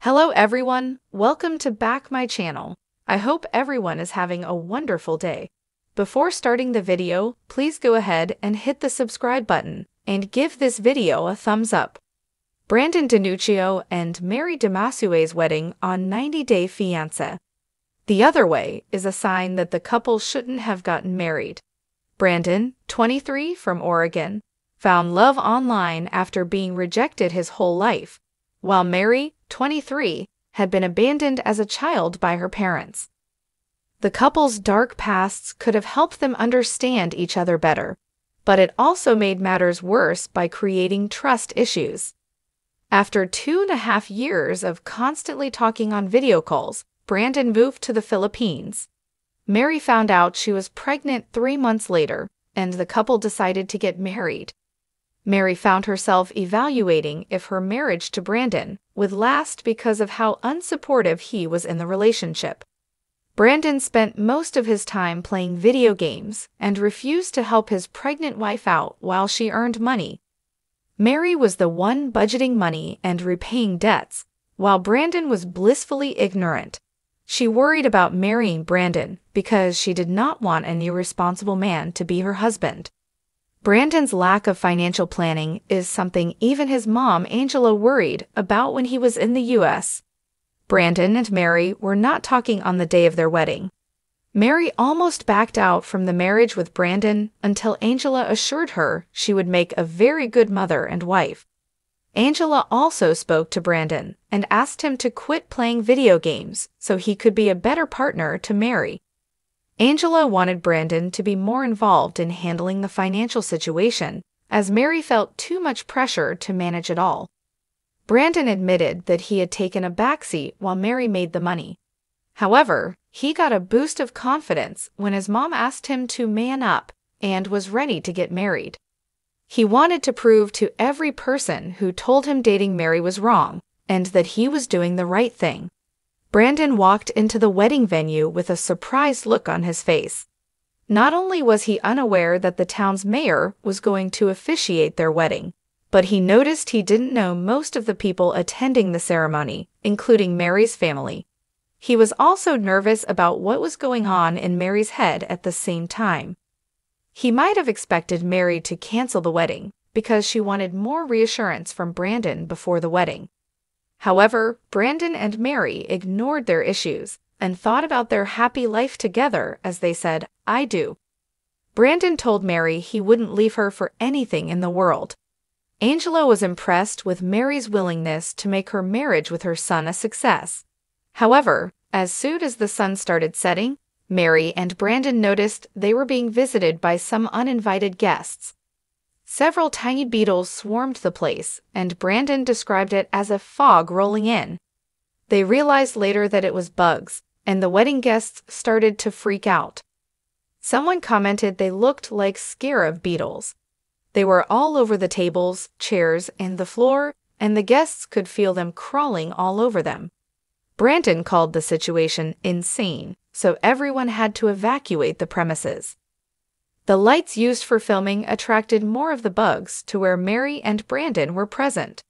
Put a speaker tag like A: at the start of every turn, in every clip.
A: Hello everyone, welcome to back my channel. I hope everyone is having a wonderful day. Before starting the video, please go ahead and hit the subscribe button and give this video a thumbs up. Brandan DiNuccio and Mary DiMasseu's wedding on 90 Day Fiancé. The other way is a sign that the couple shouldn't have gotten married. Brandan, 23 from Oregon, found love online after being rejected his whole life, while Mary, 23, had been abandoned as a child by her parents. The couple's dark pasts could have helped them understand each other better, but it also made matters worse by creating trust issues. After 2.5 years of constantly talking on video calls, Brandan moved to the Philippines. Mary found out she was pregnant 3 months later, and the couple decided to get married. Mary found herself evaluating if her marriage to Brandan would last because of how unsupportive he was in the relationship. Brandan spent most of his time playing video games and refused to help his pregnant wife out while she earned money. Mary was the one budgeting money and repaying debts, while Brandan was blissfully ignorant. She worried about marrying Brandan because she did not want an irresponsible man to be her husband. Brandan's lack of financial planning is something even his mom, Angela, worried about when he was in the U.S. Brandan and Mary were not talking on the day of their wedding. Mary almost backed out from the marriage with Brandan until Angela assured her she would make a very good mother and wife. Angela also spoke to Brandan and asked him to quit playing video games so he could be a better partner to Mary. Angela wanted Brandan to be more involved in handling the financial situation, as Mary felt too much pressure to manage it all. Brandan admitted that he had taken a backseat while Mary made the money. However, he got a boost of confidence when his mom asked him to man up and was ready to get married. He wanted to prove to every person who told him dating Mary was wrong and that he was doing the right thing. Brandan walked into the wedding venue with a surprised look on his face. Not only was he unaware that the town's mayor was going to officiate their wedding, but he noticed he didn't know most of the people attending the ceremony, including Mary's family. He was also nervous about what was going on in Mary's head at the same time. He might have expected Mary to cancel the wedding because she wanted more reassurance from Brandan before the wedding. However, Brandan and Mary ignored their issues and thought about their happy life together as they said, "I do." Brandan told Mary he wouldn't leave her for anything in the world. Angela was impressed with Mary's willingness to make her marriage with her son a success. However, as soon as the sun started setting, Mary and Brandan noticed they were being visited by some uninvited guests. Several tiny beetles swarmed the place, and Brandan described it as a fog rolling in. They realized later that it was bugs, and the wedding guests started to freak out. Someone commented they looked like scarab beetles. They were all over the tables, chairs, and the floor, and the guests could feel them crawling all over them. Brandan called the situation insane, so everyone had to evacuate the premises. The lights used for filming attracted more of the bugs to where Mary and Brandan were present.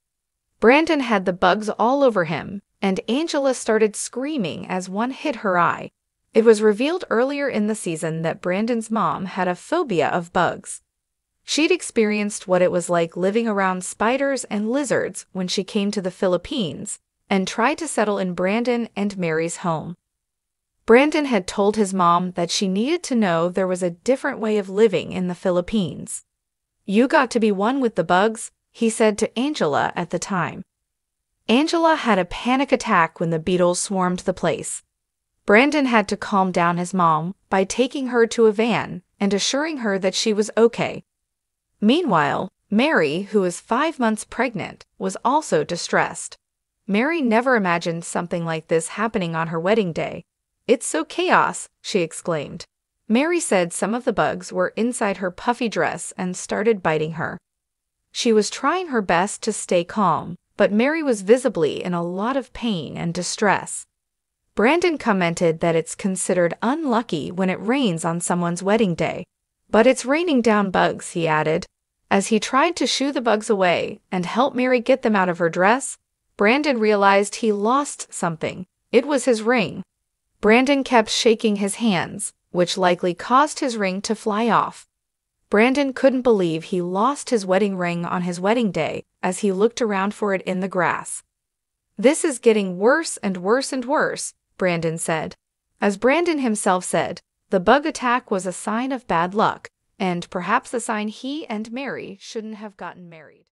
A: Brandan had the bugs all over him, and Angela started screaming as one hit her eye. It was revealed earlier in the season that Brandan's mom had a phobia of bugs. She'd experienced what it was like living around spiders and lizards when she came to the Philippines and tried to settle in Brandan and Mary's home. Brandan had told his mom that she needed to know there was a different way of living in the Philippines. "You got to be one with the bugs," he said to Angela at the time. Angela had a panic attack when the beetles swarmed the place. Brandan had to calm down his mom by taking her to a van and assuring her that she was okay. Meanwhile, Mary, who was 5 months pregnant, was also distressed. Mary never imagined something like this happening on her wedding day. "It's so chaos," she exclaimed. Mary said some of the bugs were inside her puffy dress and started biting her. She was trying her best to stay calm, but Mary was visibly in a lot of pain and distress. Brandan commented that it's considered unlucky when it rains on someone's wedding day. "But it's raining down bugs," he added. As he tried to shoo the bugs away and help Mary get them out of her dress, Brandan realized he lost something. It was his ring. Brandan kept shaking his hands, which likely caused his ring to fly off. Brandan couldn't believe he lost his wedding ring on his wedding day as he looked around for it in the grass. "This is getting worse and worse and worse," Brandan said. As Brandan himself said, the bug attack was a sign of bad luck, and perhaps a sign he and Mary shouldn't have gotten married.